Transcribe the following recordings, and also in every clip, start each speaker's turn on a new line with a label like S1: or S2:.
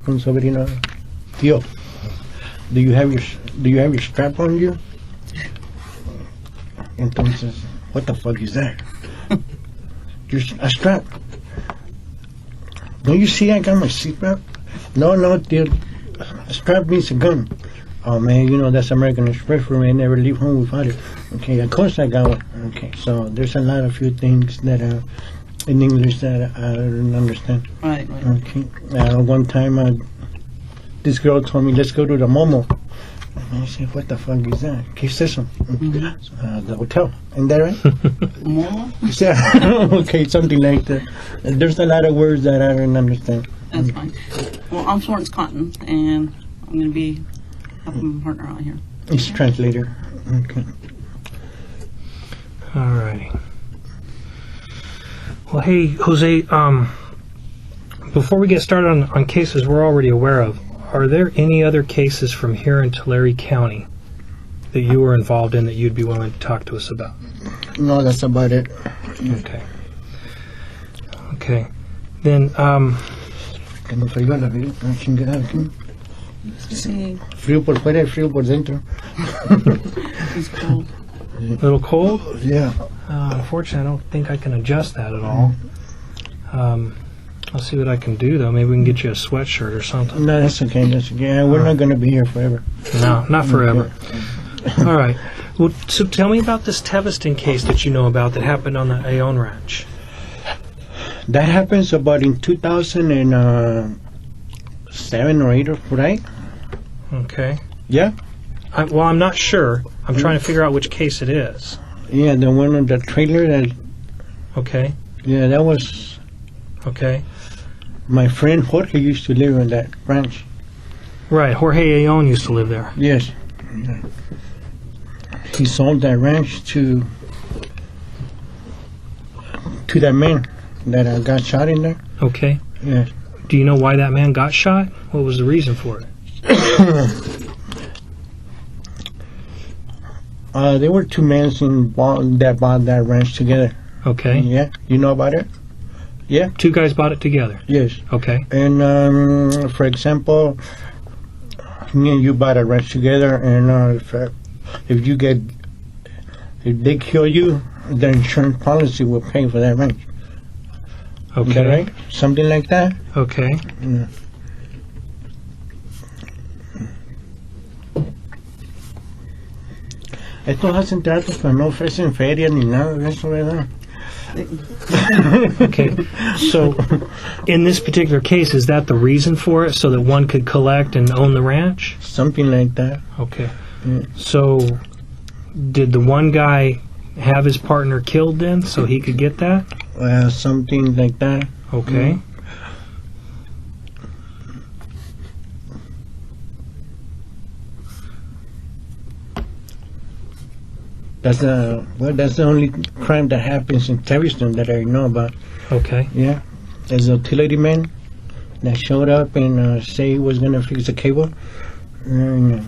S1: un sobrino, tío, do you have your strap on you? Entonces, what the fuck is that? A strap. Don't you see I got my seatbelt? No, dude. A strap means a gun. Oh man, you know that's American Express for me. I never leave home without it. Okay, of course I got one. Okay, so there's a few things that in English that I don't understand.
S2: Right.
S1: Okay. One time, this girl told me, let's go to the Momo. And I said, what the fuck is that? ¿Qué es eso? The hotel. Isn't that right?
S2: Momo?
S1: Yeah. Okay, something like that. There's a lot of words that I don't understand.
S2: That's fine. Well, I'm Florence Cotton, and I'm going to be helping my partner out here.
S1: It's translator. Okay.
S3: All righty. Well, hey, Jose, before we get started on cases we're already aware of, are there any other cases from here in Tulare County that you were involved in that you'd be willing to talk to us about?
S1: No, that's about it.
S3: Okay. Then,
S1: Que me frío la vida, chingada aquí.
S2: Sí.
S1: Frío por fuera y frío por dentro.
S2: It's cold.
S3: a little cold?
S1: Yeah.
S3: Unfortunately, I don't think I can adjust that at all. I'll see what I can do, though. Maybe we can get you a sweatshirt or something.
S1: No, that's okay. We're not going to be here forever.
S3: No, not forever. All right. Well, so tell me about this Teviston case that you know about that happened on the Aon Ranch.
S1: That happens about in 2007 or 8, right?
S3: Okay.
S1: Yeah?
S3: I'm not sure. I'm trying to figure out which case it is.
S1: Yeah, the one on the trailer.
S3: Okay.
S1: Yeah, that was...
S3: Okay.
S1: My friend Jorge used to live on that ranch.
S3: Right. Jorge Aon used to live there.
S1: Yes. He sold that ranch to that man that got shot in there.
S3: Okay.
S1: Yeah.
S3: Do you know why that man got shot? What was the reason for it?
S1: There were two men that bought that ranch together.
S3: Okay.
S1: Yeah. You know about it? Yeah.
S3: Two guys bought it together.
S1: Yes.
S3: Okay.
S1: And for example, me and you bought a ranch together, and if they kill you, the insurance policy will pay for that ranch.
S3: Okay.
S1: Is that right? Something like that?
S3: Okay.
S1: Yeah. Estos hacen tratos, pero no ofrecen feria ni nada de eso, ¿verdad?
S3: Okay. So, in this particular case, is that the reason for it, so that one could collect and own the ranch?
S1: Something like that.
S3: Okay.
S1: Yeah.
S3: So, did the one guy have his partner killed then, so he could get that?
S1: Something like that.
S3: Okay.
S1: That's the only crime that happens in Teviston that I know about.
S3: Okay.
S1: Yeah. There's a utility man that showed up and say he was gonna fix the cable. And,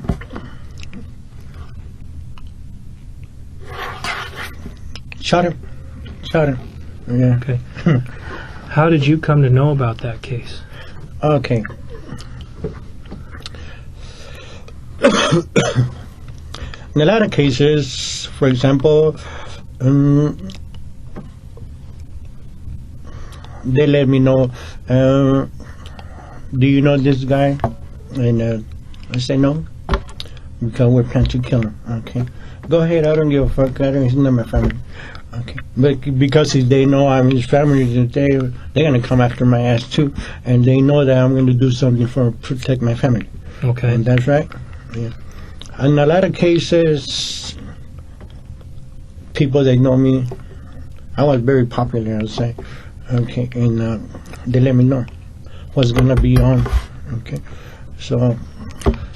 S1: shot him. Yeah.
S3: Okay. How did you come to know about that case?
S1: Okay. In a lot of cases, for example, they let me know, do you know this guy? And I say no, because we're planning to kill him. Okay. Go ahead, I don't give a fuck. He's not my family. Okay. But because they know I'm his family, they're going to come after my ass too. And they know that I'm going to do something to protect my family.
S3: Okay.
S1: And that's right. Yeah. In a lot of cases, people that know me, I was very popular, I would say. Okay, and they let me know what's going to be on. Okay, so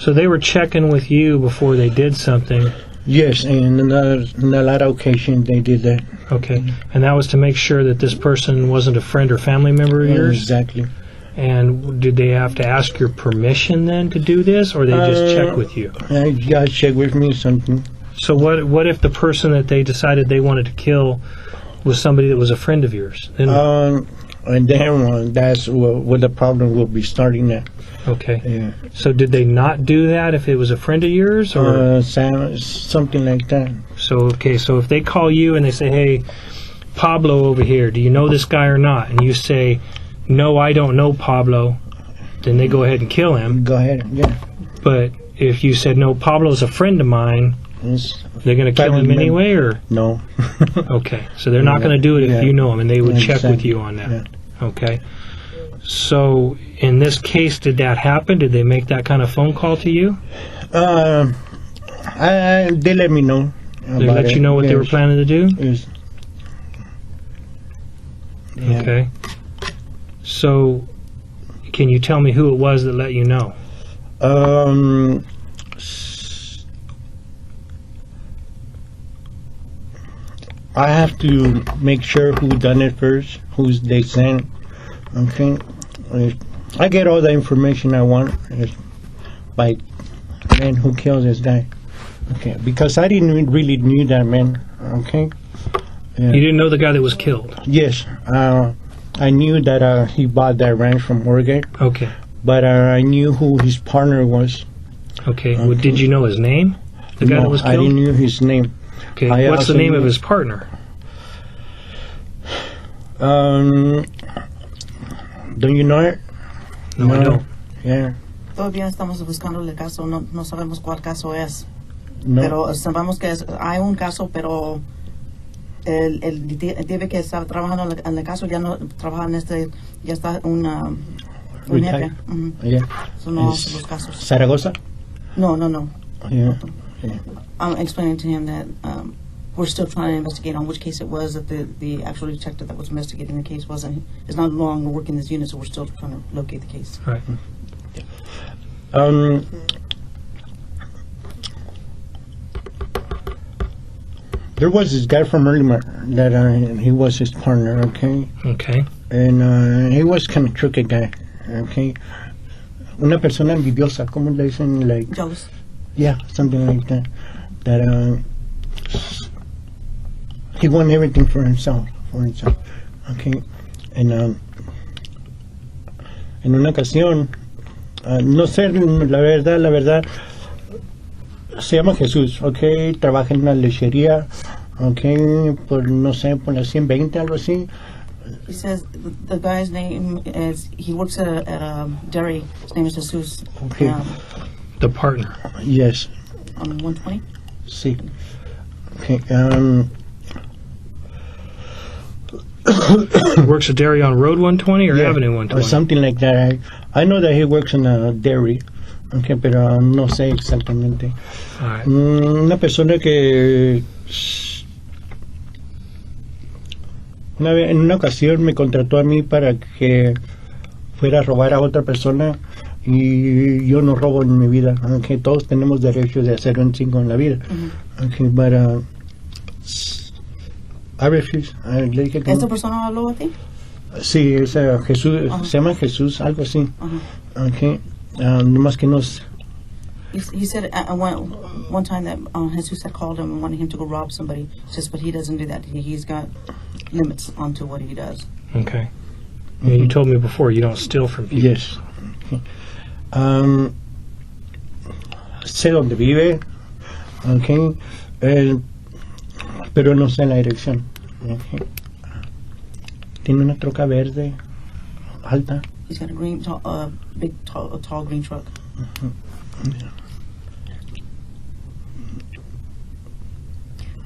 S3: they were checking with you before they did something.
S1: Yes, and in a lot of occasions they did that.
S3: Okay, and that was to make sure that this person wasn't a friend or family member of yours?
S1: Exactly.
S3: And did they have to ask your permission then to do this, or they just check with you?
S1: You got to check with me something.
S3: So what if the person that they decided they wanted to kill was somebody that was a friend of yours? Then
S1: And then that's where the problem will be starting at.
S3: Okay.
S1: Yeah.
S3: So did they not do that if it was a friend of yours, or
S1: Something like that.
S3: so if they call you and they say, "Hey, Pablo over here, do you know this guy or not?" and you say, "No, I don't know Pablo," then they go ahead and kill him.
S1: Go ahead, yeah.
S3: But if you said, "No, Pablo's a friend of mine,"
S1: It's
S3: they're going to kill him anyway, or
S1: no.
S3: okay, so they're not going to do it if you know him, and they would check with you on that.
S1: Yeah.
S3: Okay. So in this case, did that happen? Did they make that kind of phone call to you?
S1: They let me know.
S3: They let you know what they were planning to do?
S1: Yes. Yeah.
S3: Okay. So can you tell me who it was that let you know?
S1: I have to make sure who done it first, who's they sent. Okay, I get all the information I want by man who killed this guy. Okay, because I didn't really knew that man. Okay.
S3: You didn't know the guy that was killed?
S1: Yes, I knew that he bought that ranch from Oregon.
S3: Okay.
S1: But I knew who his partner was.
S3: Okay. Well, did you know his name? The guy that was killed?
S1: I didn't know his name.
S3: Okay. What's the name of his partner?
S1: Don't you know it?
S3: No, I don't.
S1: Yeah.
S2: Todavía estamos buscando el caso, no sabemos cuál caso es.
S1: No.
S2: Pero sabemos que hay un caso, pero el DV que está trabajando en el caso ya no trabaja en ya está un jefe.
S1: Yeah.
S2: So no hace los casos.
S1: Zaragoza?
S2: No.
S1: Yeah.
S2: I'm explaining to him that we're still trying to investigate on which case it was, that the actual detective that was investigating the case is no longer working this unit, so we're still trying to locate the case.
S3: Right.
S1: There was this guy from Early that he was his partner, okay?
S3: Okay.
S1: And he was kind of tricky guy, okay? Una persona envidiosa, como le dicen, like...
S2: Jealous.
S1: Yeah, something like that. That he wanted everything for himself, okay? And en una ocasión, no sé, la verdad, se llama Jesús, okay? Trabaja en una lechería, okay? Por, no sé, por las 120, algo así.
S2: He says the guy's name is, he works at a dairy. His name is Jesus.
S1: Okay.
S3: The partner.
S1: Yes.
S2: On 120?
S1: Sí. Okay.
S3: Works a dairy on Road 120 or Avenue 120?
S1: Or something like that. I know that he works in a dairy, okay, pero no sé exactamente.
S3: All right.
S1: Una persona que en una ocasión me contrató a mí para que fuera a robar a otra persona, y yo no robo en mi vida, aunque todos tenemos derecho de hacer un 5 en la vida. Okay, but I refuse. Le dije que
S2: ¿Esta
S1: no.
S2: persona habló a ti?
S1: Sí, es Jesús, se llama Jesús, algo así. Okay, nomás que no.
S2: He said one time that Jesus had called him and wanted him to go rob somebody. But he doesn't do that. He's got limits onto what he does.
S3: Okay. Yeah, you told me before you don't steal from people.
S1: Yes. Sé dónde vive, okay, pero no sé la dirección. Okay. Tiene una troca verde alta.
S2: He's got a tall green truck.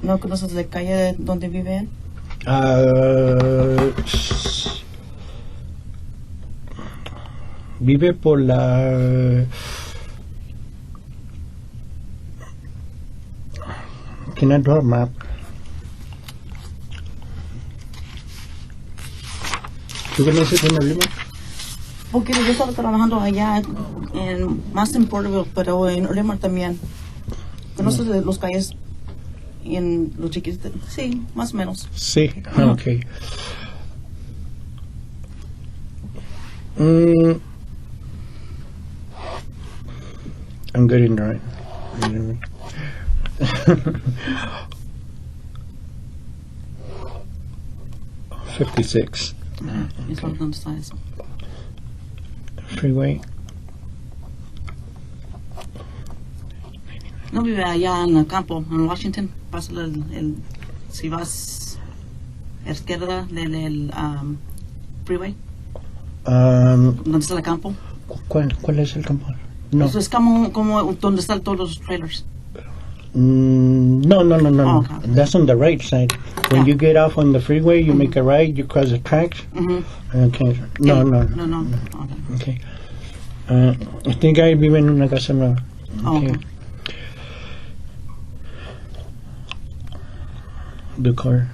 S2: ¿No conoces la calle donde vive él?
S1: Vive por la... Can I draw a map? ¿Tú conoces en el Lima?
S2: Porque yo estaba trabajando allá más en Porterville, pero en Olimar también. ¿Conoces los calles en los chiquitos? Sí, más o menos.
S1: Sí, ok. I'm good in drawing. 56.
S2: ¿Y sabes dónde está eso?
S1: Freeway.
S2: No vive allá en el campo, en Washington. Pasa si vas a la izquierda del freeway, ¿dónde está el campo?
S1: ¿Cuál es el campo? No.
S2: Eso es como donde están todos los trailers.
S1: No.
S2: Oh, okay.
S1: That's on the right side. When you get off on the freeway, you make a right, you cross the tracks. Okay. No.
S2: Okay.
S1: Okay. I think I vive en una casa nueva. Okay.
S2: Okay.
S1: The car.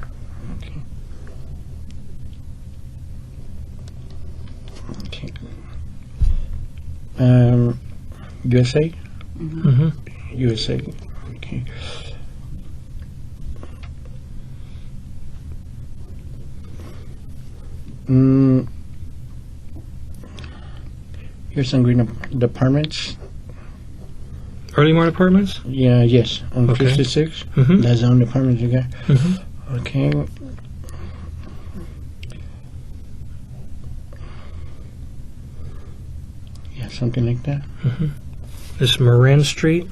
S1: Okay. USA? USA. Okay. Here's some green apartments.
S3: Early Mart Apartments?
S1: Yeah, yes. On
S3: Okay.
S1: 56. That's the only apartment you got. Okay. Yeah, something like that.
S3: This Marin Street?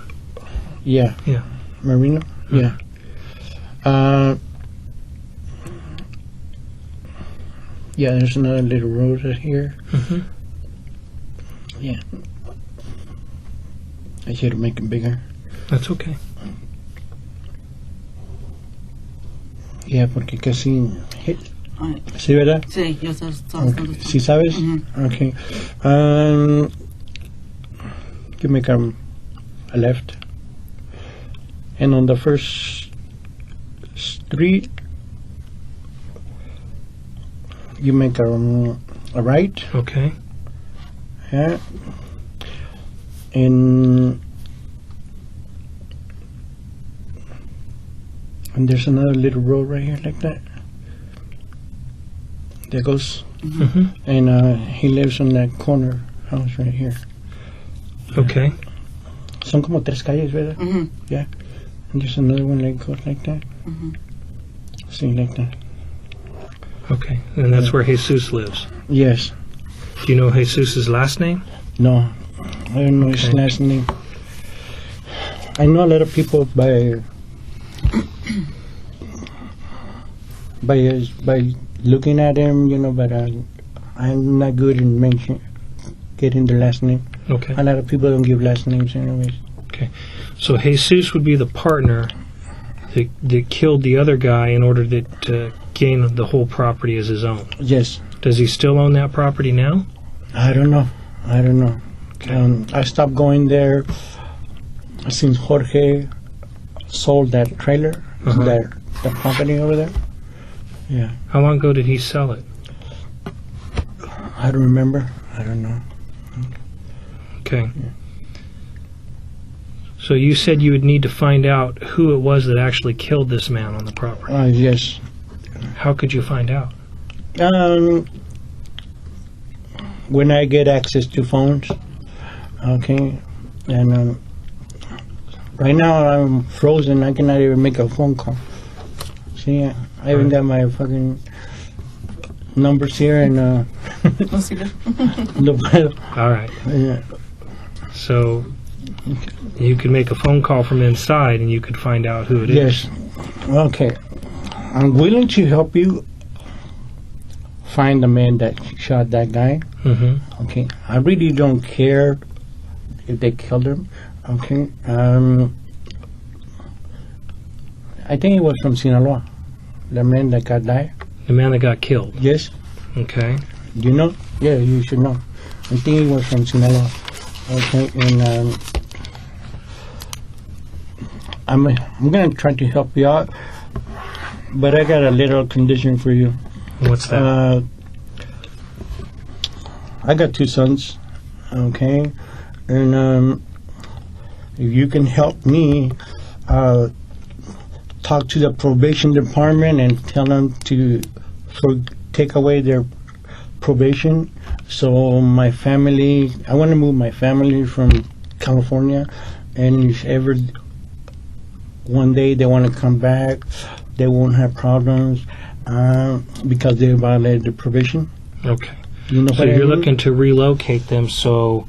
S1: Yeah.
S3: Yeah.
S1: Marino? Yeah. Yeah, there's another little road right here. Yeah. I should make it bigger.
S3: That's okay.
S1: Yeah, porque casi...
S2: Ay,
S1: ¿Sí, verdad?
S2: sí, yo sé.
S1: Okay. ¿Sí sabes? Okay. You make a left. And on the first street, you make a right.
S3: Okay.
S1: Yeah. And there's another little road right here like that. There goes. And he lives on that corner house right here.
S3: Okay.
S1: Son como tres calles, ¿verdad? Yeah. And there's another one that goes like that. See, like that.
S3: Okay. And that's where Jesus lives.
S1: Yes.
S3: Do you know Jesus' last name?
S1: No. I don't know his last name. I know a lot of people by looking at him, you know, but I'm not good in getting the last name.
S3: Okay.
S1: A lot of people don't give last names anyways.
S3: Okay. So Jesus would be the partner that killed the other guy in order to gain the whole property as his own.
S1: Yes.
S3: Does he still own that property now?
S1: I don't know.
S3: Okay.
S1: I stopped going there since Jorge sold that trailer, the property over there. Yeah.
S3: How long ago did he sell it?
S1: I don't remember. I don't know.
S3: Okay. So you said you would need to find out who it was that actually killed this man on the property.
S1: Yes.
S3: How could you find out?
S1: When I get access to phones, okay, and right now I'm frozen. I cannot even make a phone call. See, I even got my fucking numbers here and
S3: All right.
S1: Yeah.
S3: So you could make a phone call from inside and you could find out who it is.
S1: Yes. Okay. I'm willing to help you find the man that shot that guy. Okay. I really don't care if they killed him. Okay. I think it was from Sinaloa. The man that got died.
S3: The man that got killed.
S1: Yes.
S3: Okay.
S1: Do you know? Yeah, you should know. I think it was from Sinaloa. Okay. And I'm gonna try to help you out, but I got a little condition for you.
S3: What's that?
S1: I got two sons, okay, and if you can help me talk to the probation department and tell them to take away their probation, so my family, I want to move my family from California, and if ever one day they want to come back, they won't have problems. Because they violated the probation.
S3: Okay.
S1: You know
S3: So
S1: what I
S3: you're
S1: mean?
S3: looking to relocate them, so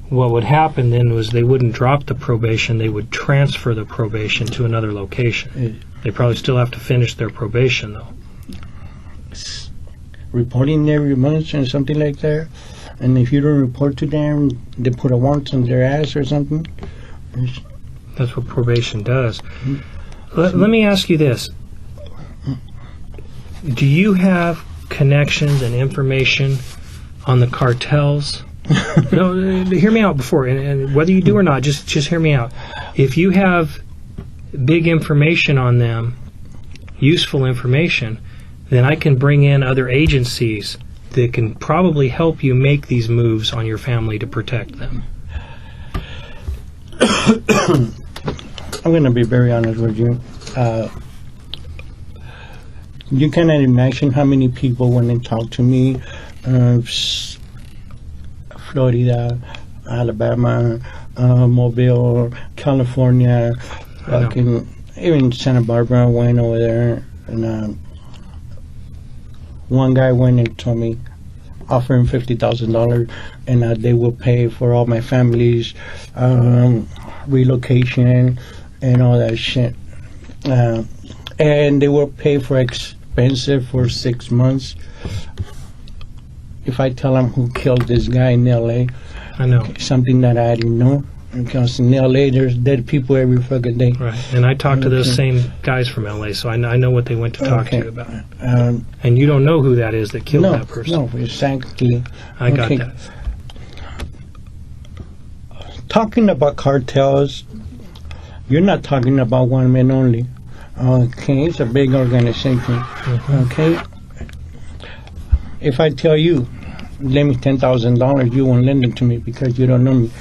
S3: what would happen then was they wouldn't drop the probation, they would transfer the probation to another location. They probably still have to finish their probation, though.
S1: Reporting every month and something like that. And if you don't report to them, they put a warrant on their ass or something.
S3: That's what probation does. Let me ask you this. Do you have connections and information on the cartels? No, hear me out before, and whether you do or not, just hear me out. If you have big information on them, useful information, then I can bring in other agencies that can probably help you make these moves on your family to protect them.
S1: I'm going to be very honest with you. You cannot imagine how many people when they talk to me, Florida, Alabama, Mobile, California, even Santa Barbara went over there, and one guy went and told me, offering $50,000, and they will pay for all my family's relocation and all that shit. And they will pay for expensive for 6 months. If I tell them who killed this guy in L.A.,
S3: I know.
S1: something that I didn't know. Because in L.A. there's dead people every fucking day.
S3: Right, and I talked to those same guys from L.A., so I know what they went to talk to you about. And you don't know who that is that killed that person.
S1: No, exactly.
S3: I got that.
S1: Talking about cartels, you're not talking about one man only. Okay, it's a big organization. Okay, if I tell you, lend me $10,000, you won't lend it to me because you don't know me.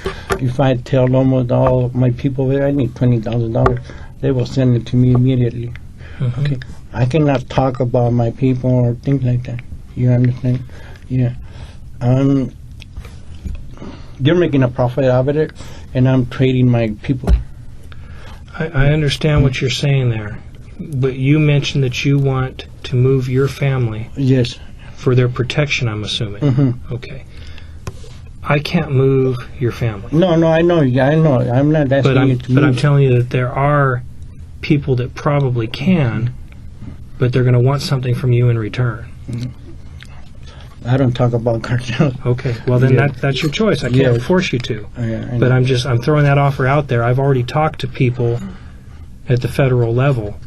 S1: If I tell almost all my people there I need $20,000, they will send it to me immediately. Okay, I cannot talk about my people or things like that. You understand? Yeah. You're making a profit out of it, and I'm trading my people.
S3: I understand what you're saying there, but you mentioned that you want to move your family.
S1: Yes.
S3: For their protection, I'm assuming. Okay. I can't move your family.
S1: No, I know. I'm not asking you to move.
S3: But I'm telling you that there are people that probably can, but they're going to want something from you in return.
S1: I don't talk about cartels.
S3: Okay. Well, then that's your choice. I can't force you to. But I'm throwing that offer out there. I've already talked to people at the federal level,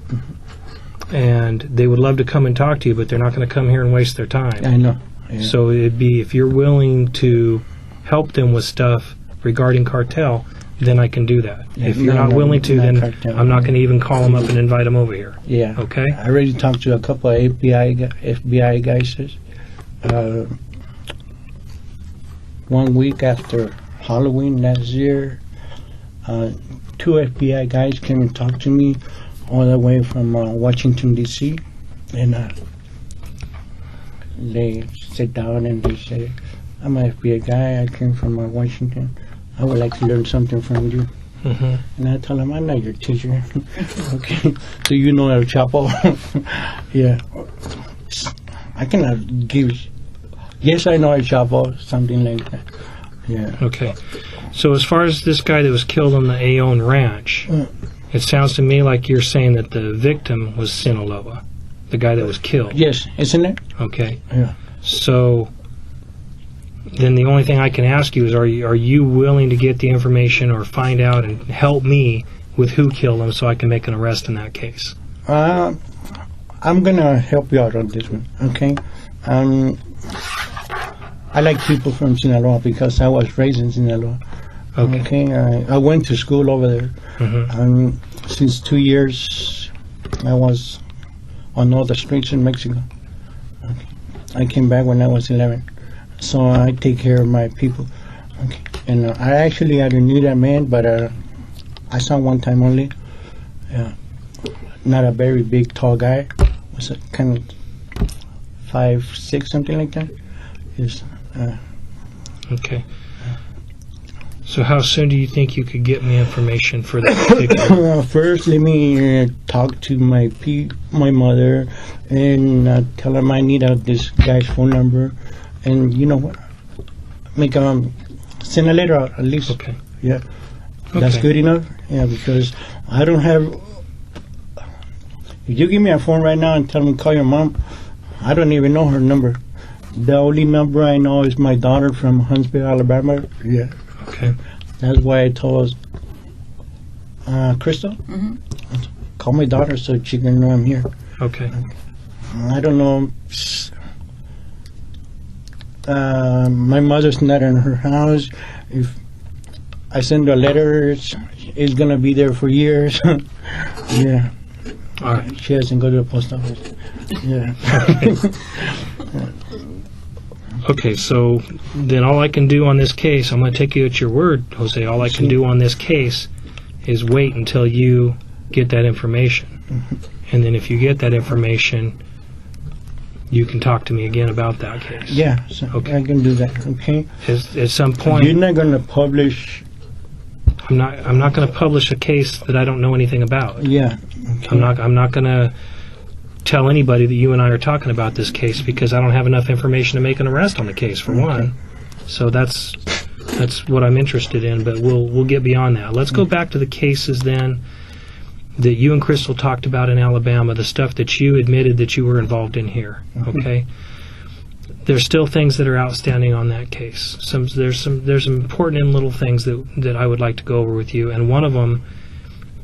S3: and they would love to come and talk to you, but they're not going to come here and waste their time.
S1: I know. Yeah.
S3: So it'd be, if you're willing to help them with stuff regarding cartel, then I can do that. If you're not willing to, then cartel. I'm not going to even call them up and invite them over here.
S1: Yeah.
S3: Okay?
S1: I already talked to a couple of FBI guys. 1 week after Halloween last year, 2 FBI guys came and talked to me all the way from Washington, D.C. And they sit down and they say, I'm an FBI guy. I came from Washington. I would like to learn something from you. And I tell them, I'm not your teacher. Okay. So you know El Chapo? Yeah. I cannot give... Yes, I know El Chapo, something like that. Yeah.
S3: Okay. So as far as this guy that was killed on the Aon Ranch, it sounds to me like you're saying that the victim was Sinaloa, the guy that was killed.
S1: Yes, isn't it?
S3: Okay.
S1: Yeah.
S3: So then the only thing I can ask you is, are you willing to get the information or find out and help me with who killed him so I can make an arrest in that case?
S1: I'm going to help you out on this one, okay? I like people from Sinaloa because I was raised in Sinaloa. Okay. I went to school over there. Since 2 years, I was on all the streets in Mexico. Okay. I came back when I was 11. So I take care of my people. Okay. And I didn't knew that man, but I saw one time only. Not a very big, tall guy. Was a kind of 5'6", something like that. Yes.
S3: Okay. So how soon do you think you could get me information for that particular?
S1: First, let me talk to my mother and tell them I need this guy's phone number, and you know what? Make send a letter out at least.
S3: Okay.
S1: Yeah, that's good enough. Yeah, because I don't have. If you give me a phone right now and tell me call your mom, I don't even know her number. The only number I know is my daughter from Huntsville, Alabama. Yeah.
S3: Okay.
S1: That's why I told Crystal, call my daughter so she can know I'm here.
S3: Okay.
S1: I don't know. My mother's not in her house. If I send her a letter, it's going to be there for years. Yeah.
S3: All right.
S1: She hasn't go to the post office. Yeah.
S3: Okay, so then all I can do on this case, I'm going to take you at your word, Jose. All I can do on this case is wait until you get that information. And then if you get that information, you can talk to me again about that case.
S1: Yeah, so
S3: Okay.
S1: I can do that. Okay.
S3: At some point,
S1: You're not going to publish.
S3: I'm not going to publish a case that I don't know anything about.
S1: Yeah. Okay.
S3: I'm not going to tell anybody that you and I are talking about this case because I don't have enough information to make an arrest on the case, for one. So that's what I'm interested in, but we'll get beyond that. Let's go back to the cases then that you and Crystal talked about in Alabama, the stuff that you admitted that you were involved in here. Okay? There's still things that are outstanding on that case. There's some important and little things that I would like to go over with you, and one of them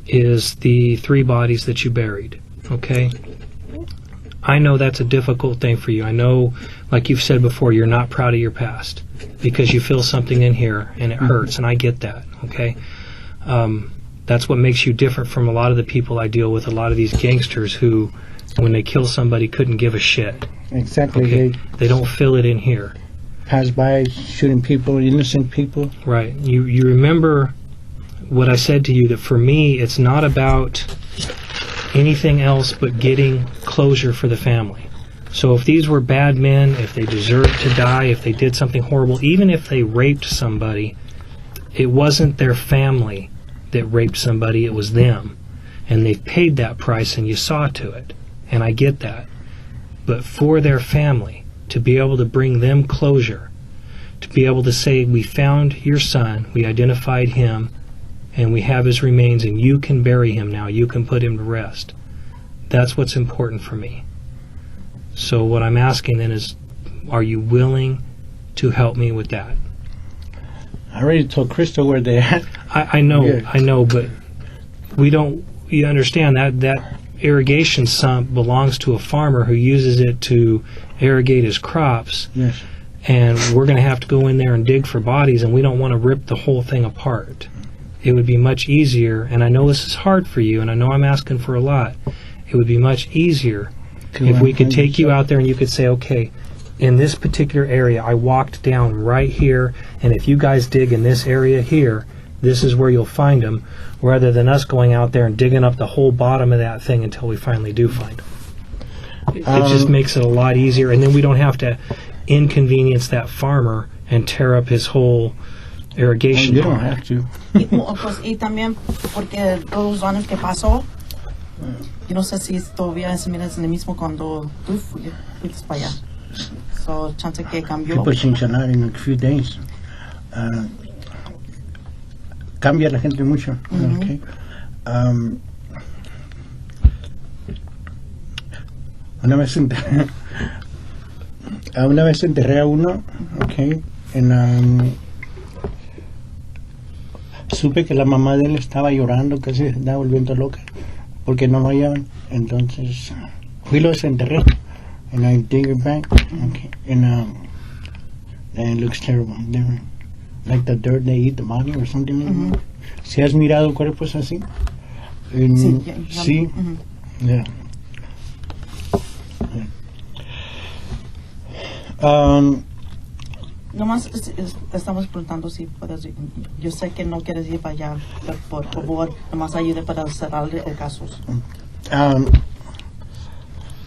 S3: is the 3 bodies that you buried. Okay? I know that's a difficult thing for you. I know, like you've said before, you're not proud of your past because you feel something in here and it hurts, and I get that, okay? That's what makes you different from a lot of the people I deal with, a lot of these gangsters who, when they kill somebody, couldn't give a shit.
S1: Exactly.
S3: Okay? They don't feel it in here.
S1: Pass by shooting people, innocent people.
S3: Right. You remember what I said to you, that for me, it's not about anything else but getting closure for the family. So if these were bad men, if they deserved to die, if they did something horrible, even if they raped somebody, it wasn't their family that raped somebody, it was them. And they paid that price and you saw to it. And I get that. But for their family, to be able to bring them closure, to be able to say, we found your son, we identified him, and we have his remains, and you can bury him now, you can put him to rest. That's what's important for me. So what I'm asking then is, are you willing to help me with that?
S1: I already told Crystal where they at.
S3: I know, but we don't, you understand that irrigation sump belongs to a farmer who uses it to irrigate his crops.
S1: Yes.
S3: And we're going to have to go in there and dig for bodies, and we don't want to rip the whole thing apart. It would be much easier, and I know this is hard for you, and I know I'm asking for a lot. It would be much easier if we could take you out there and you could say, okay, in this particular area, I walked down right here, and if you guys dig in this area here, this is where you'll find them, rather than us going out there and digging up the whole bottom of that thing until we finally do find them. It just makes it a lot easier, and then we don't have to inconvenience that farmer and tear up his whole irrigation.
S1: You don't have to.
S2: Y también porque todos los años que pasó, yo no sé si todavía es el mismo cuando tú fuiste para allá. So, chance que cambió.
S1: People change a lot in a few days. Cambia la gente mucho. Okay. Una vez enterré a uno, okay, supe que la mamá de él estaba llorando, casi se estaba volviendo loca, porque no lo hallaban. Entonces fui y lo desenterré, and I dig it back, okay, and it looks terrible, different, like the dirt they eat the body or something. Si has mirado cuerpos así, sí, yeah.
S2: Nomás estamos preguntando si puedes ir. Yo sé que no quieres ir para allá, pero por favor, nomás ayude para cerrar el caso.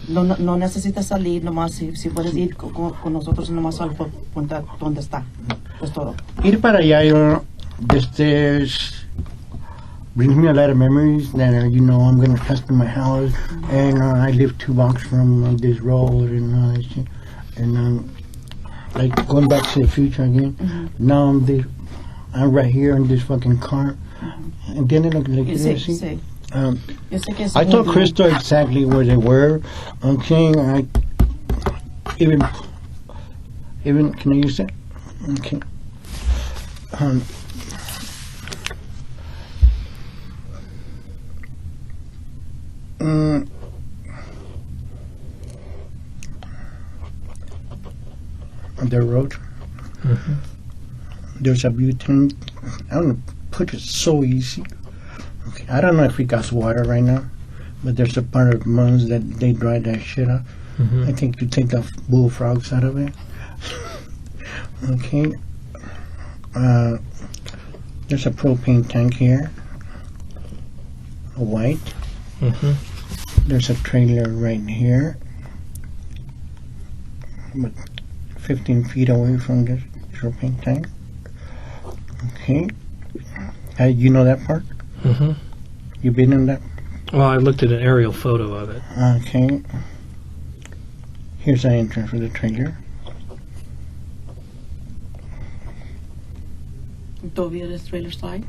S2: No necesitas salir, nomás si puedes ir con nosotros, nomás al apuntar dónde está. Pues todo.
S1: Ir para allá, yo this brings me a lot of memories that I'm gonna custom my house, and I live 2 blocks from this road and all that shit, and like going back to the future again. Now I'm right here in this fucking car, and then I told Crystal exactly where they were. Okay, I even can I use it? Okay. On the road, there's a butane. I don't know, put it so easy. Okay, I don't know if it got water right now, but there's a part of months that they dry that shit up. I think you take the bullfrogs out of it. Okay. There's a propane tank here, a white. There's a trailer right here, but 15 feet away from the propane tank. Okay. You know that part? You been in that?
S3: Well, I looked at an aerial photo of it.
S1: Okay. Here's the entrance for the trailer.
S2: ¿Todavía eres trailer side?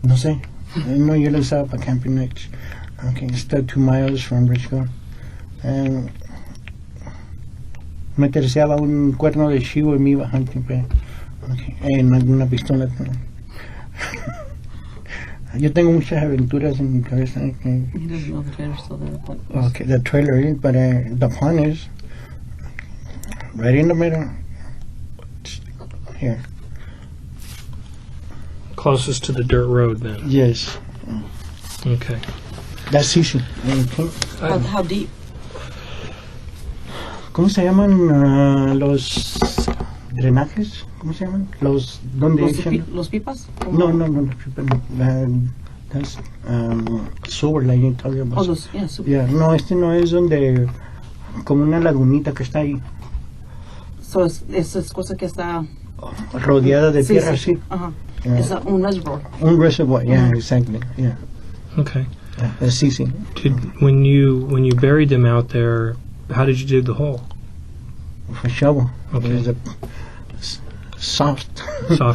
S1: No sé. No, yo lo usaba para camping next. Okay, it's still 2 miles from Bridgeville. And me terciaba un cuerno de chivo y me iba hunting, pero okay. En alguna pistola. Yo tengo muchas aventuras en mi cabeza. Okay,
S2: He doesn't know the trailer's still there. But
S1: okay, the trailer is, but the pond is right in the middle. Here.
S3: Closest to the dirt road, then.
S1: Yes.
S3: Okay.
S1: That's easy. Okay.
S2: how deep?
S1: ¿Cómo se llaman los drenajes? ¿Cómo se llaman? ¿Dónde echan?
S2: ¿Los pipas?
S1: No, los pipas no. That's sewer line you're talking about.
S2: Super.
S1: Yeah, no, este no es donde, como una lagunita que está ahí.
S2: So es cosa que está
S1: rodeada de tierra, sí. Yeah.
S2: Es un reservoir.
S1: Un reservoir, yeah, exactly, yeah.
S3: Okay.
S1: Yeah, that's easy.
S3: When you buried them out there, how did you dig the hole?
S1: With a shovel.
S3: Okay.
S1: It was soft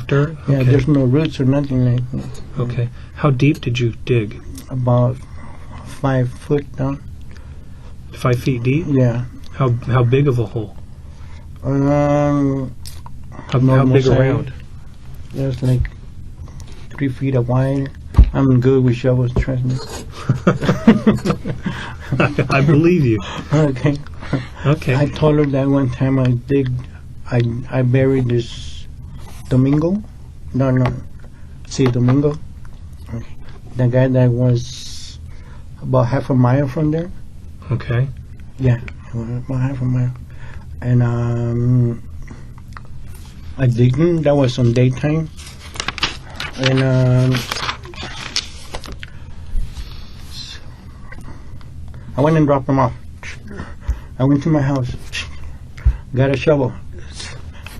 S3: dirt?
S1: Yeah,
S3: Okay.
S1: there's no roots or nothing like that.
S3: Okay. How deep did you dig?
S1: About 5 foot down.
S3: 5 feet deep?
S1: Yeah.
S3: How big of a hole? How big around?
S1: There's like 3 feet wide. I'm good with shovels, trust me.
S3: I believe you.
S1: Okay.
S3: Okay.
S1: I told her that one time I buried this Domingo. No. See, Domingo. Okay. The guy that was about half a mile from there.
S3: Okay.
S1: Yeah, about half a mile. And I didn't. That was on daytime. And I went and dropped them off. I went to my house, got a shovel,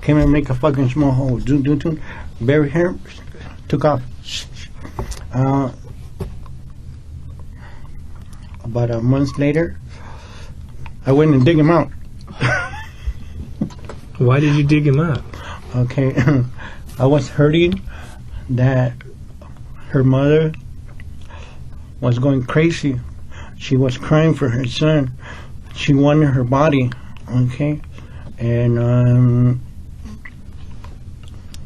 S1: came and make a fucking small hole. Buried here, took off. About a month later, I went and dig him out.
S3: Why did you dig him up?
S1: Okay, I was hurting that her mother was going crazy. She was crying for her son. She wanted her body, okay? And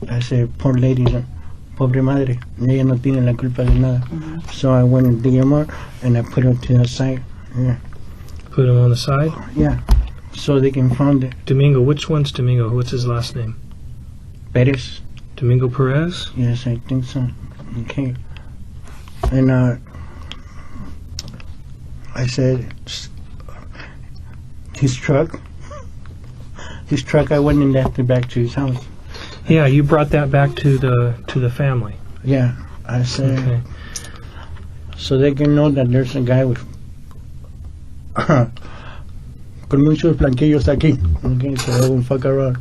S1: I said, poor lady, pobre madre, ella no tiene la culpa de nada. So I went and dig him up and I put him to the side. Yeah.
S3: Put him on the side?
S1: Yeah, so they can find it.
S3: Domingo, which one's Domingo? What's his last name?
S1: Perez.
S3: Domingo Perez?
S1: Yes, I think so. Okay. And I said, his truck, I went and left it back to his house.
S3: Yeah, you brought that back to the family.
S1: Yeah, I said,
S3: Okay.
S1: so they can know that there's a guy with con muchos blanquillos aquí. Okay, so they won't fuck around.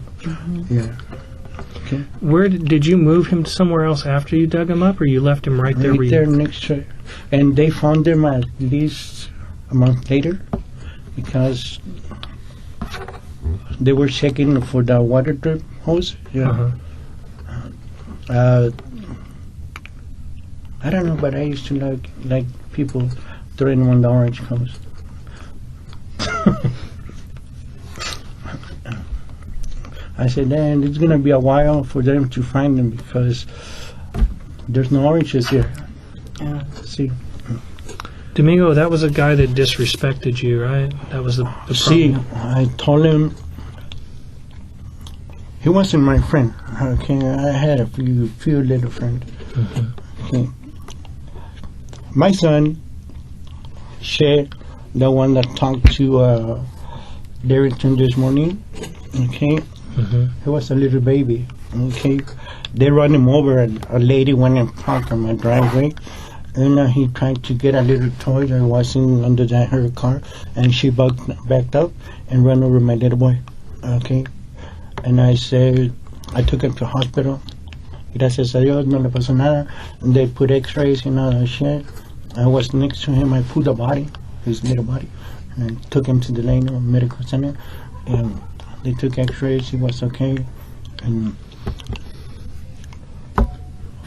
S1: Yeah. Okay.
S3: Where did you move him somewhere else after you dug him up, or you left him right there?
S1: Right there next to it. And they found him at least a month later because they were checking for the water drip hose. Yeah.
S3: Uh-huh.
S1: I don't know, but I used to like people throwing when the orange comes. I said, man, it's going to be a while for them to find them because there's no oranges here.
S2: Yeah.
S1: See?
S3: Domingo, that was a guy that disrespected you, right? That was the problem.
S1: See, I told him he wasn't my friend. Okay, I had a few little friends.
S3: Mm-hmm.
S1: Okay. My son, Shay, the one that talked to Darrington this morning, okay, he was a little baby, okay. They run him over, and a lady went and parked on my driveway, and he tried to get a little toy that wasn't under her car, and she backed up and ran over my little boy, okay. And I said, I took him to hospital. Gracias a Dios, no le pasó nada. And they put x-rays and all that shit. I was next to him. I pulled the body, his little body, and I took him to the Lano Medical Center. And they took x-rays. He was okay. And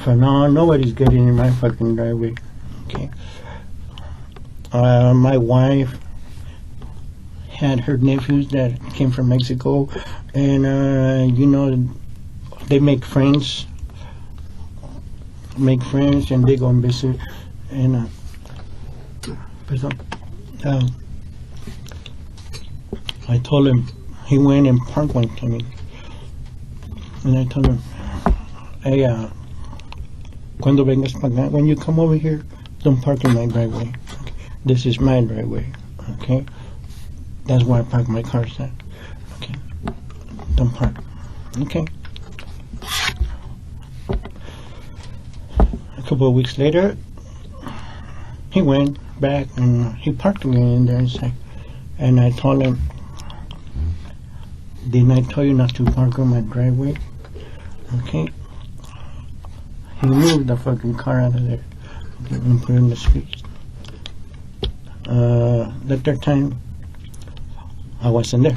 S1: for now, nobody's getting in my fucking driveway. Okay. My wife had her nephews that came from Mexico, and you know, they make friends, and they go and visit. And I told him, he went and parked one time, and I told him, hey, cuando vengas para acá, when you come over here, don't park in my driveway. Okay? This is my driveway, okay? That's where I park my cars at. Okay. Don't park. Okay. A couple of weeks later, he went back and he parked again in there inside. And I told him, didn't I tell you not to park on my driveway? Okay. He moved the fucking car out of there and put it in the street. The third time, I wasn't there.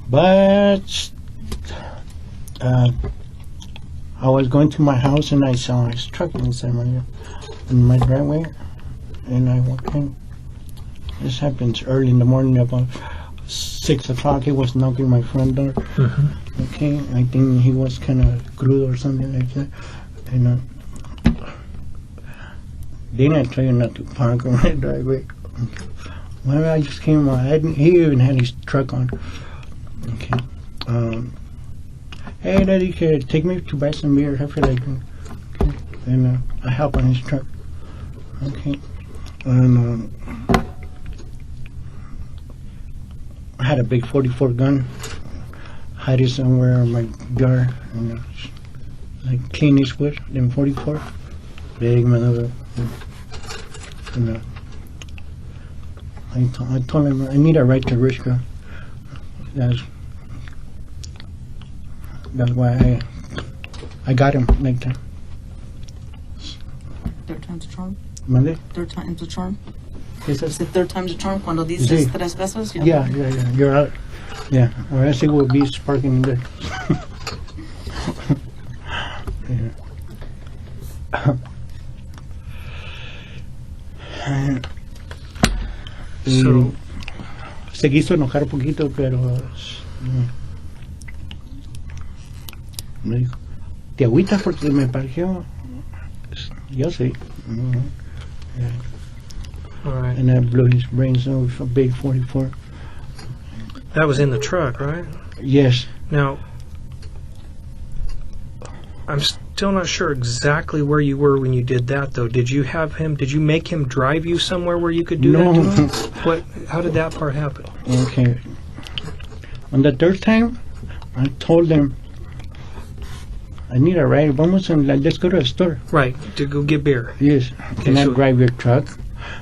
S1: But I was going to my house and I saw his truck inside in my driveway, and I walked in. This happens early in the morning, about 6 o'clock. He was knocking my front door. Okay, I think he was kind of crude or something like that. And didn't I tell you not to park on my driveway? Okay. Well, I just came out. He even had his truck on. Okay. Hey, Daddy, can you take me to buy some beer? I feel like it. Okay. And I help on his truck. Okay. And I had a big 44 gun. Hide it somewhere in my jar. And like Clint Eastwood, then 44. Big mother. And I told him I need a right to risk her. That's why I got him like that.
S2: Third time's a charm.
S1: Monday?
S2: Third time's a charm.
S1: Is
S2: It's the third time's a charm. Cuando
S1: Sí.
S2: dices 3 veces.
S1: Yeah. You're out. Yeah. Or else it will be sparking in there.
S3: So,
S1: se quiso enojar un poquito, pero me dijo, ¿te agüitas porque me parqueo? Yo sí. Yeah.
S3: all right.
S1: And I blew his brains out with a big 44.
S3: That was in the truck, right?
S1: Yes.
S3: Now, I'm still not sure exactly where you were when you did that, though. Did you make him drive you somewhere where you could do
S1: No.
S3: that to him? How did that part happen?
S1: Okay. On the third time, I told them, I need a ride. Vamos and let's go to a store.
S3: Right, to go get beer.
S1: Yes. Can I
S3: so-
S1: drive your truck?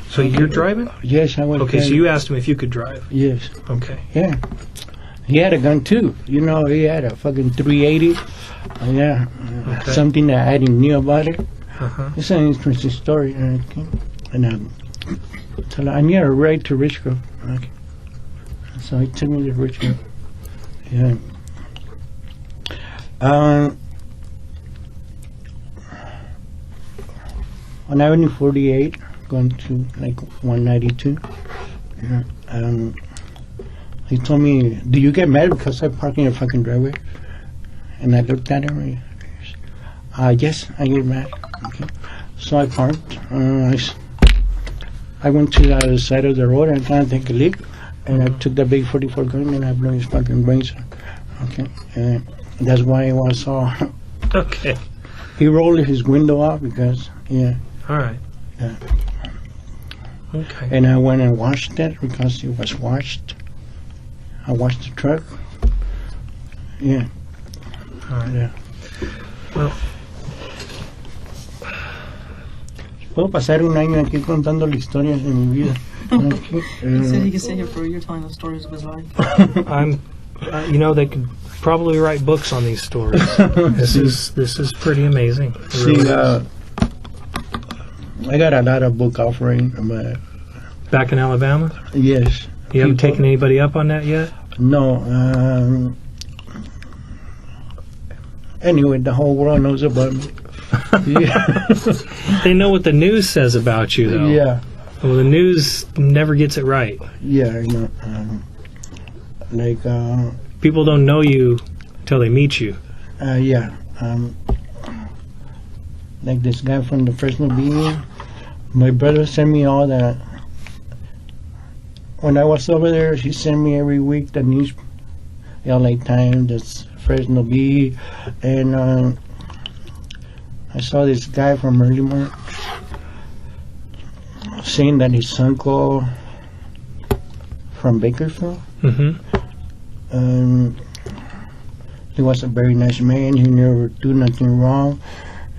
S3: So you're driving?
S1: Yes, I was.
S3: Okay, so you asked him if you could drive.
S1: Yes.
S3: Okay.
S1: Yeah. He had a gun too. You know, he had a fucking 380. Yeah,
S3: Okay.
S1: something that I didn't knew about it.
S3: Uh-huh.
S1: It's an interesting story. Okay. And so I need a ride to Richgrove. Okay. So he took me to Richgrove. Yeah. On Avenue 48, going to like 192. Yeah. He told me, "Do you get mad because I park in your fucking driveway?" And I looked at him. And yes, I get mad. Okay. So I parked. I went to the other side of the road and kind of take a leak, and I took the big 44 gun and I blew his fucking brains out. Okay. And that's why I saw.
S3: Okay.
S1: He rolled his window off because, yeah.
S3: All right.
S1: Yeah.
S3: Okay.
S1: And I went and washed it because it was washed. I washed the truck. Yeah.
S3: All right.
S1: Yeah.
S3: Well,
S1: Puedo pasar un año aquí contando las historias de mi vida. Aquí,
S2: He said he could sit here for a year telling the stories of his life.
S3: I'm. They could probably write books on these stories. This is pretty amazing.
S1: See, I got a lot of book offering, but
S3: Back in Alabama,
S1: yes.
S3: you haven't
S1: People-
S3: taken anybody up on that yet.
S1: No. Anyway, the whole world knows about me. Yeah.
S3: They know what the news says about you, though.
S1: Yeah.
S3: Well, the news never gets it right.
S1: Yeah. I know.
S3: People don't know you till they meet you.
S1: Yeah. Like this guy from the Fresno Bee. My brother sent me all that. When I was over there, he sent me every week the news, LA Times, the Fresno Bee, and I saw this guy from early March saying that his uncle from Bakersfield.
S3: Mm-hmm.
S1: He was a very nice man. He never do nothing wrong.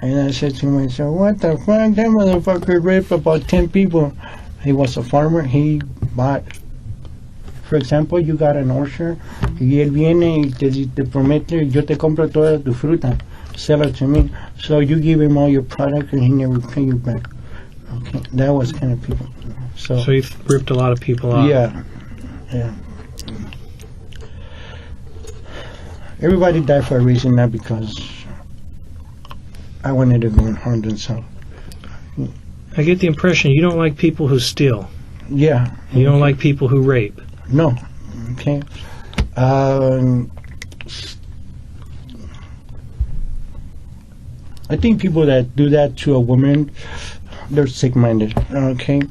S1: And I said to myself, "What the fuck? That motherfucker raped about 10 people." He was a farmer. He bought, for example, you got an orchard, y él viene y te promete, yo te compro toda tu fruta, sell it to me. So you give him all your product and he never pay you back. Okay, that was kind of people.
S3: So you've ripped a lot of people off.
S1: Yeah. Everybody died for a reason, not because I wanted to go and harm themselves.
S3: I get the impression you don't like people who steal.
S1: Yeah.
S3: You don't like people who rape.
S1: No. Okay. I think people that do that to a woman, they're sick-minded. Okay.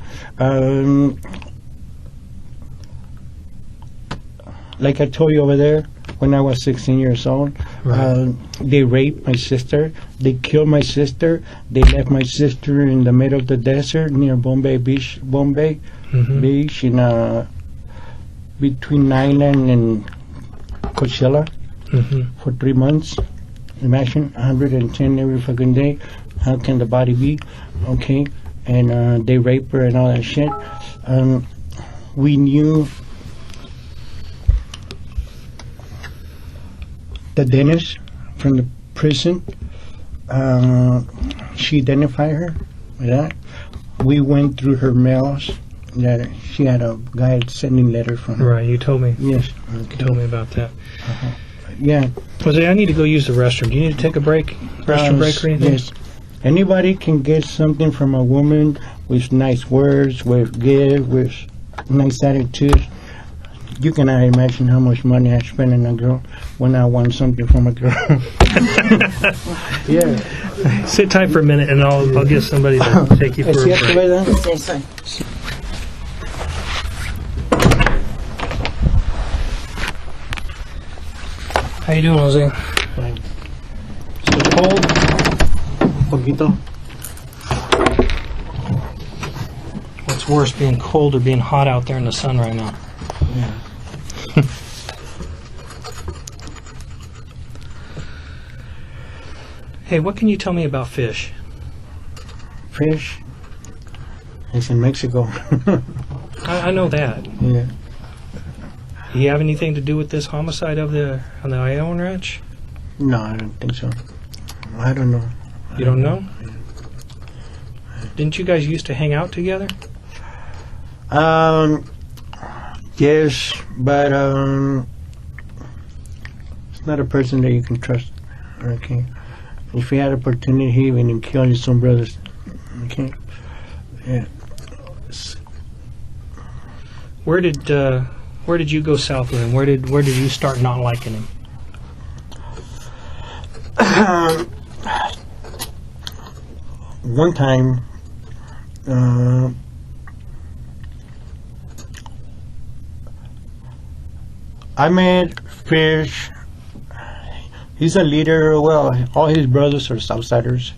S1: Like I told you over there, when I was 16 years old,
S3: Right.
S1: they raped my sister. They killed my sister. They left my sister in the middle of the desert near Bombay Beach,
S3: Mm-hmm.
S1: Beach, in between Island and Coachella
S3: Mm-hmm.
S1: for 3 months. Imagine 110 every fucking day. How can the body be? Okay, and they rape her and all that shit. We knew the dentist from the prison. She identified her with that. We went through her mails. That she had a guy sending letters from her.
S3: Right, you told me.
S1: Yes.
S3: You told me about that.
S1: Yeah.
S3: Jose, I need to go use the restroom. Do you need to take a break? Restroom break or anything?
S1: Yes. Anybody can get something from a woman with nice words, with gift, with nice attitude. You cannot imagine how much money I spend on a girl when I want something from a girl. Yeah.
S3: Sit tight for a minute and I'll get somebody to take you for
S1: ¿Es
S3: a
S1: cierto,
S3: break.
S1: verdad?
S3: How you doing, Jose?
S1: Fine. Still cold? Poquito.
S3: What's worse, being cold or being hot out there in the sun right now?
S1: Yeah.
S3: Hey, what can you tell me about fish?
S1: Fish. It's in Mexico.
S3: I know that.
S1: Yeah.
S3: he have anything to do with this homicide on the Ione Ranch?
S1: No, I don't think so. I don't know.
S3: You don't know? Didn't you guys used to hang out together?
S1: Yes, but it's not a person that you can trust. Okay, if he had opportunity, he even kill his own brothers. Okay, yeah.
S3: Where did you go south with him? Where did you start not liking him?
S1: One time, I met Fish. He's a leader. Well, all his brothers are Southsiders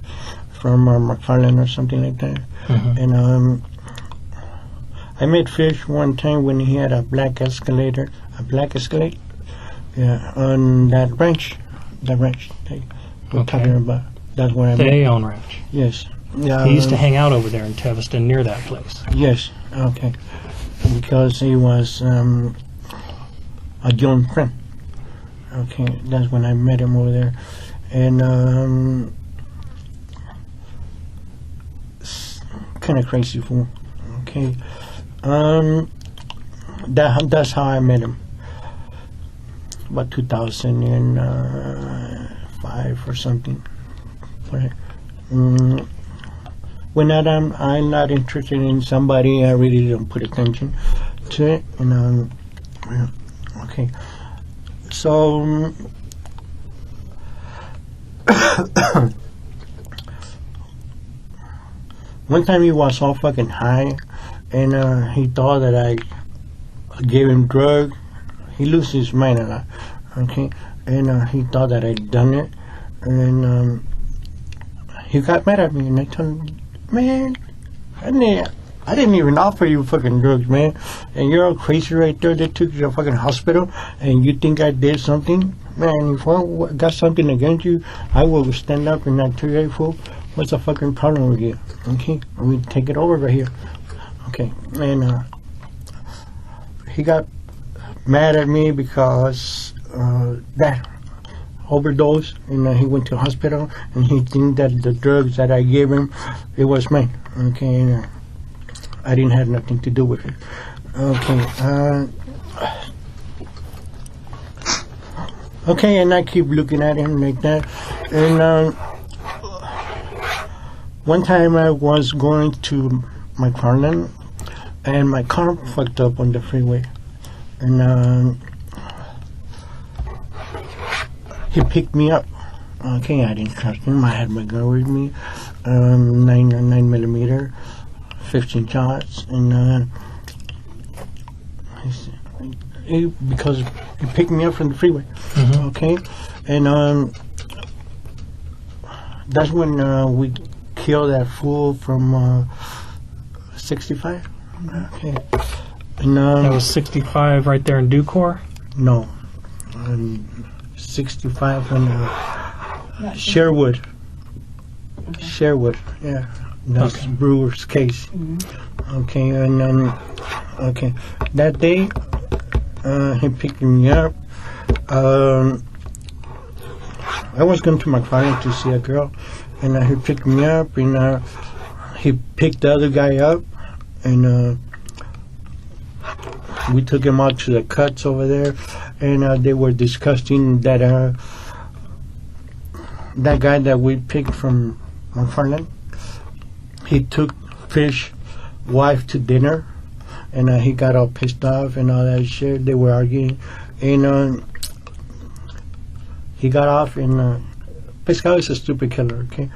S1: from McFarland or something like that.
S3: Mm-hmm.
S1: And I met Fish one time when he had a black Escalade, yeah, on that ranch that we're talking about. That's where I
S3: The
S1: met.
S3: Ione Ranch.
S1: Yes.
S3: He used to hang out over there in Teviston near that place.
S1: Yes. Okay. Because he was a young friend. Okay, that's when I met him over there, and kind of crazy fool. Okay, that's how I met him. About 2005 or something. When I'm not interested in somebody, I really don't put attention to it, and okay. So one time he was all fucking high, and he thought that I gave him drug. He loses his mind a lot, okay? And he thought that I'd done it, and he got mad at me, and I told him, man, I didn't even offer you fucking drugs, man. And you're all crazy right there. They took you to a fucking hospital, and you think I did something? Man, if I got something against you, I will stand up and not tell you, hey, fool, what's the fucking problem with you? Okay? We take it over right here. Okay. And he got mad at me because that overdose, and he went to hospital, and he think that the drugs that I gave him, it was mine. Okay? And, I didn't have nothing to do with it. Okay. Okay, and I keep looking at him like that. And one time I was going to McFarland, and my car fucked up on the freeway. And he picked me up. Okay, I didn't trust him. I had my gun with me, 9mm. 15 shots, and because he picked me up from the freeway. Mm-hmm. Okay, and that's when we killed that fool from 65. Okay, and
S3: that was 65 right there in Ducor?
S1: No, 65 from Sherwood. Sherwood, yeah. That's okay. Brewer's case. Mm-hmm. Okay, and okay, that day he picked me up. I was going to McFarland to see a girl, and he picked me up, and he picked the other guy up, and we took him out to the cuts over there, and they were discussing that that guy that we picked from McFarland. He took Fish wife to dinner, and he got all pissed off and all that shit. They were arguing, and he got off, and Pescado is a stupid killer, okay?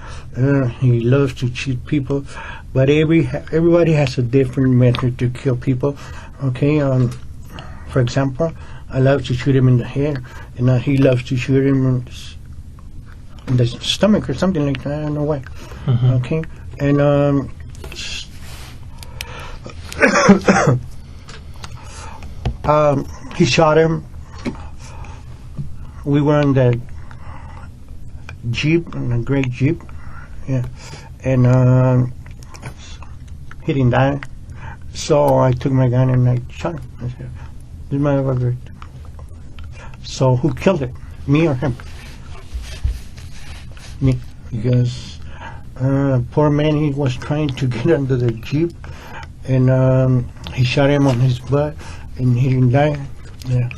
S1: He loves to cheat people, but everybody has a different method to kill people, okay? For example, I love to shoot him in the head, and he loves to shoot him in the stomach or something like that. I don't know why, mm-hmm. Okay? And he shot him. We were in that Jeep, in a gray Jeep, yeah, and he didn't die. So I took my gun and I shot him. I said, "This motherfucker So who killed it? Me or him? Me, because poor man, he was trying to get under the Jeep, and he shot him on his butt, and he didn't die. Yeah.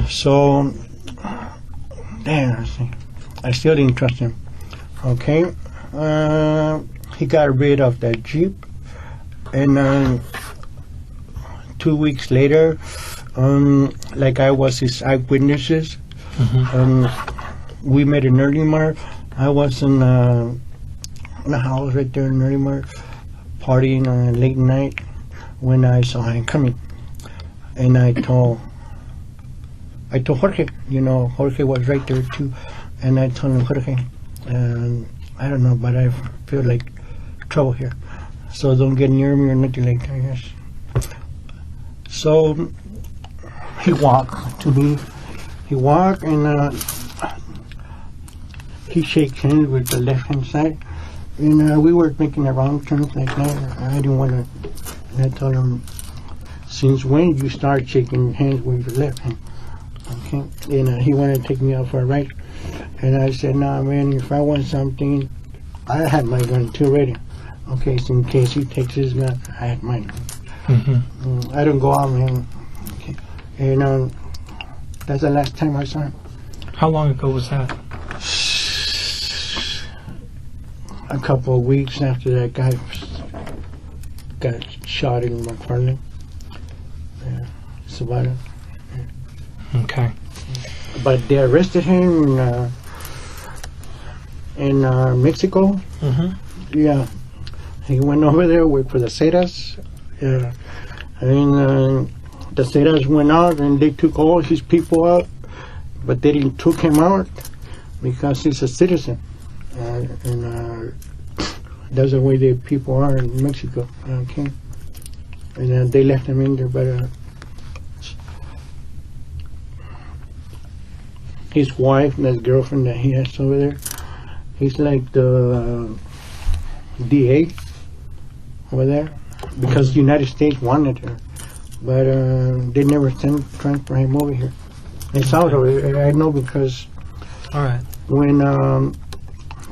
S1: So, damn, I still didn't trust him. Okay. He got rid of that Jeep, and 2 weeks later, like I was his eyewitnesses, we met in Early Mart. I was in a house right there in Early Mart, partying on a late night when I saw him coming. And I told Jorge, Jorge was right there too. And I told him, Jorge, I don't know, but I feel like trouble here. So don't get near me or nothing like that, yes. So he walked to me. He walked and he shakes hands with the left hand side. And we were making a wrong turn like that. I didn't want to. And I told him, since when you start shaking hands with your left hand? Okay. And he wanted to take me out for a ride. And I said, nah, man, if I want something, I had my gun too ready. Okay, so in case he takes his gun, I had mine. I don't go out, man. Okay. And that's the last time I saw him.
S3: How long ago was that?
S1: A couple of weeks after that guy got shot in McFarland. Yeah, that's about it.
S3: Okay.
S1: But they arrested him in Mexico. Yeah. He went over there for the Zetas. Yeah. And the Zetas went out and they took all his people out, but they didn't took him out because he's a citizen. And that's the way the people are in Mexico. Okay. And they left him in there, but his wife and his girlfriend that he has over there, he's like the DA over there, because the United States wanted her, but they never transfer him over here. In Salvador, I know because
S3: All right.
S1: when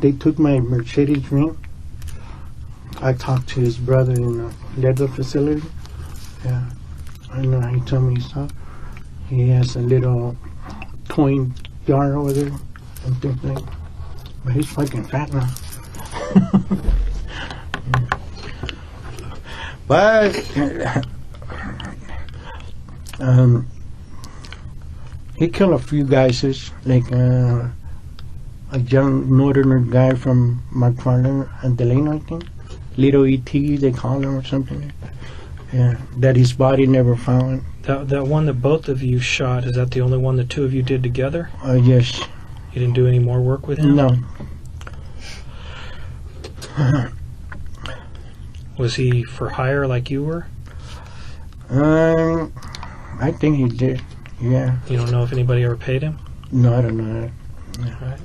S1: they took my Mercedes ring, I talked to his brother in the leather facility. Yeah, and he told me he has a little toy jar over there and things like that. But he's fucking fat now. But he killed a few guys, like a young northerner guy from McFarland and Delano, I think. Little E.T. they call him or something like that. Yeah, that his body never found.
S3: That one that both of you shot, is that the only one the two of you did together?
S1: Yes.
S3: You didn't do any more work with him?
S1: No.
S3: Was he for hire like you were?
S1: I think he did. Yeah.
S3: You don't know if anybody ever paid him?
S1: No, I don't know that. Yeah.
S3: Right.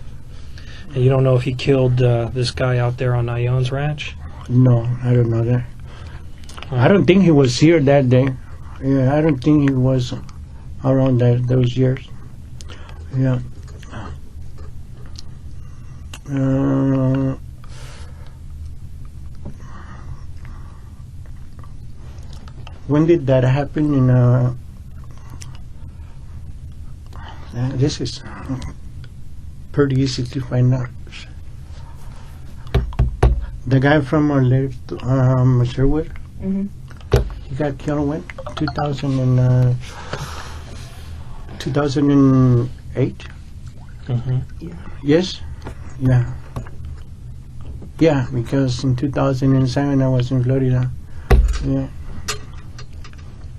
S3: And you don't know if he killed this guy out there on Nayon's ranch?
S1: No, I don't know that. I don't think he was here that day. Yeah, I don't think he was around those years. Yeah. When did that happen? In this is pretty easy to find out. The guy from Sherwood, he got killed when? 2008?
S2: Yeah.
S1: Yes? Yeah. Yeah, because in 2007 I was in Florida. Yeah.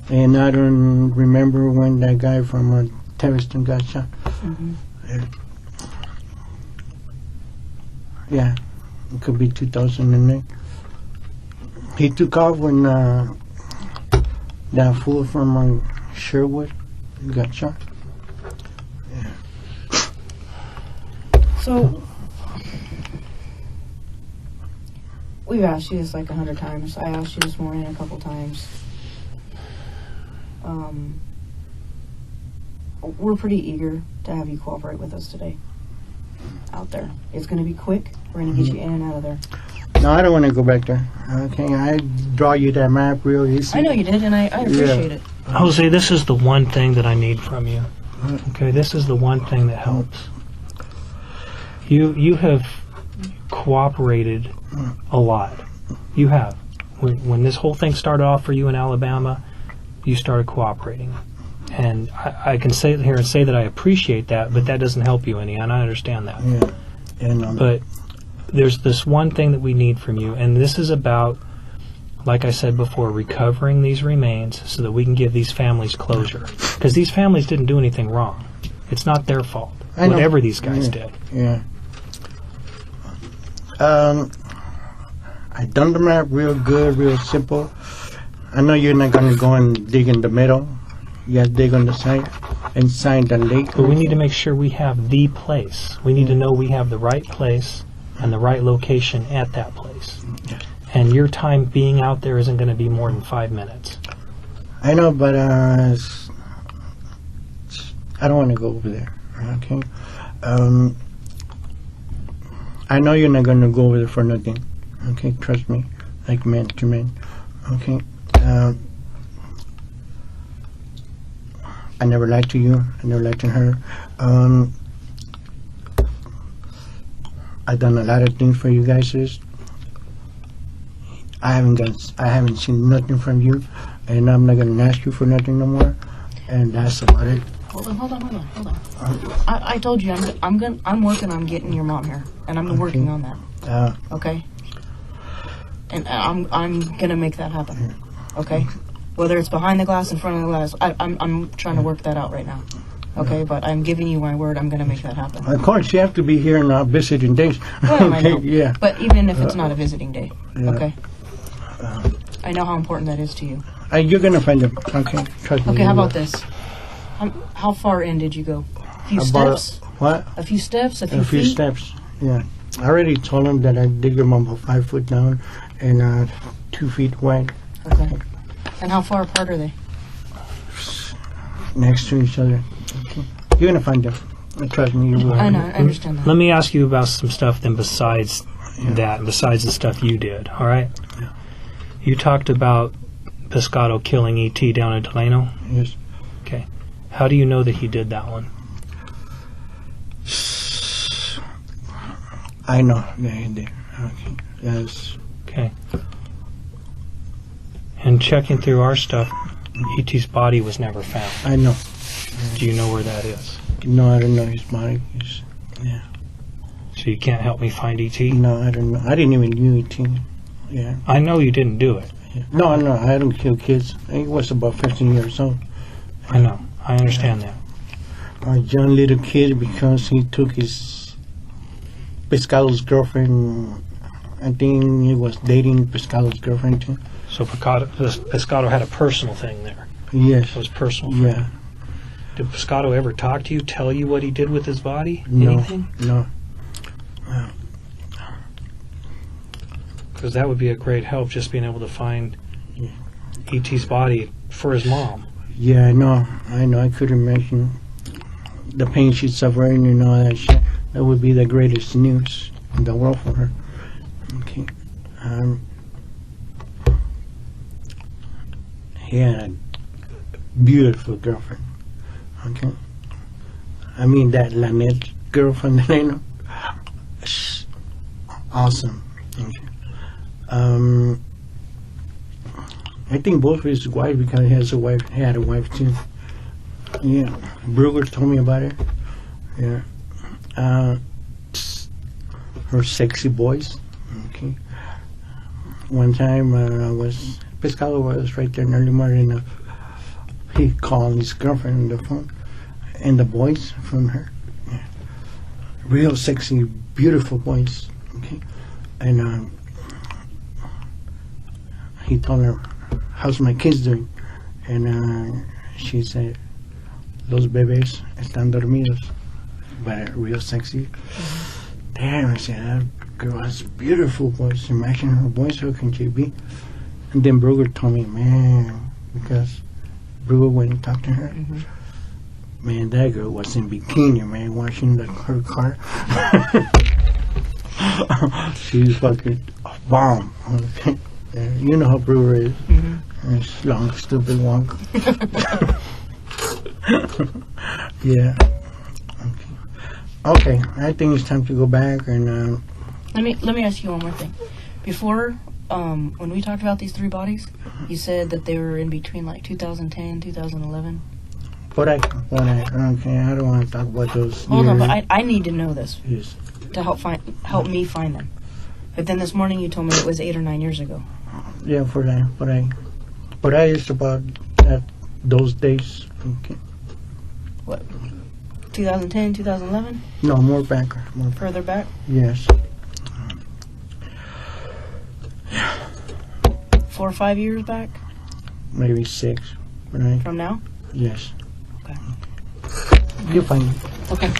S1: And I don't remember when that guy from Taviston got shot. Yeah, it could be 2008. He took off when that fool from Sherwood got shot. Yeah.
S2: So, we've asked you this like 100 times. I asked you this morning a couple times. we're pretty eager to have you cooperate with us today. Out there, it's going to be quick. We're going to get you in and out of there.
S1: No, I don't want to go back there. Okay, I draw you that map real easy.
S2: I know you did, and I appreciate it.
S3: Jose, this is the one thing that I need from you. Okay, this is the one thing that helps. You have cooperated a lot. You have. When this whole thing started off for you in Alabama, you started cooperating. And I can sit here and say that I appreciate that, but that doesn't help you any, and I understand that.
S1: Yeah. And,
S3: but there's this one thing that we need from you, and this is about, like I said before, recovering these remains so that we can give these families closure. Because these families didn't do anything wrong. It's not their fault, whatever these guys did.
S1: Yeah. I done the map real good, real simple. I know you're not going to go and dig in the middle. You got to dig on the side, inside the lake.
S3: But we need to make sure we have the place. We need to know we have the right place and the right location at that place. And your time being out there isn't going to be more than 5 minutes.
S1: I know, but I don't want to go over there. Okay. I know you're not going to go over there for nothing. Okay, trust me, like man to man. Okay. I never lied to you. I never lied to her. I've done a lot of things for you guys. I haven't seen nothing from you, and I'm not gonna ask you for nothing no more. And that's about it.
S2: Hold on. I told you I'm working on getting your mom here, and I'm working on that. Okay. And I'm gonna make that happen. Okay. Whether it's behind the glass, in front of the glass, I'm trying to work that out right now. Okay, but I'm giving you my word. I'm going to make that happen.
S1: Of course, you have to be here on our visiting days.
S2: Well, I know.
S1: Yeah.
S2: But even if it's not a visiting day,
S1: Yeah.
S2: okay. I know how important that is to you.
S1: You're gonna find them. Okay, trust me.
S2: Okay, how about this? How far in did you go? A few steps?
S1: What?
S2: A few steps? A few
S1: A few
S2: feet?
S1: steps. Yeah. I already told him that I dig them about 5 foot down and 2 feet wide.
S2: Okay. And how far apart are they?
S1: Next to each other. Okay. You're gonna find them. Trust me, you will.
S2: I know. I understand that.
S3: Let me ask you about some stuff then besides that, besides the stuff you did, all right?
S1: Yeah.
S3: You talked about Pescado killing E.T. down in Delano?
S1: Yes.
S3: Okay. How do you know that he did that one?
S1: I know. Yeah, he did. Okay. Yes.
S3: Okay. And checking through our stuff, E.T.'s body was never found.
S1: I know.
S3: Do you know where that is?
S1: No, I don't know his body. Yeah.
S3: So you can't help me find E.T.?
S1: No, I don't know. I didn't even knew it. Yeah.
S3: I know you didn't do it.
S1: Yeah. No, I don't kill kids. He was about 15 years old.
S3: I know. I understand that.
S1: A young little kid because he took his Pescado's girlfriend. I think he was dating Pescado's girlfriend too.
S3: So Pescado had a personal thing there.
S1: Yes.
S3: It was personal. For
S1: Yeah.
S3: him. Did Pescado ever talk to you, tell you what he did with his body?
S1: No.
S3: Anything?
S1: No.
S3: Because that would be a great help, just being able to find E.T.'s body for his mom.
S1: Yeah, I know. I could imagine the pain she's suffering and all that shit. That would be the greatest news in the world for her. Okay. He had a beautiful girlfriend. Okay. I mean that Lynette girlfriend that I know. Awesome. Okay. I think both of his wife, because he has a wife, he had a wife too. Yeah, Brugger told me about it. Yeah, her sexy voice. Okay. One time Pescado was right there in early morning. He called his girlfriend on the phone, and the voice from her, yeah. Real sexy, beautiful voice. Okay, and he told her, "How's my kids doing?" And she said, "Los bebés están dormidos," but real sexy. Damn, I said, that girl has a beautiful voice. Imagine her voice, how can she be? And then Brugger told me, man, because Brugger went and talked to her. Man, that girl was in bikini, man, washing her car. She's fucking a bomb. Okay. You know how Brewer is. Mm-hmm. Long, stupid wonk. Yeah. Okay. I think it's time to go back and.
S2: Let me ask you one more thing. Before, when we talked about these 3 bodies, you said that they were in between like 2010, 2011.
S1: Okay, I don't want to talk about those.
S2: Hold on, but I need to know this.
S1: Yes.
S2: To help me find them. But then this morning you told me it was 8 or 9 years ago.
S1: Yeah, but I used about those days. Okay.
S2: What? 2010, 2011?
S1: No, more back.
S2: Further back?
S1: Yes.
S2: 4 or 5 years back?
S1: Maybe 6. Right?
S2: From now?
S1: Yes.
S2: Okay.
S1: You find it.
S2: Okay.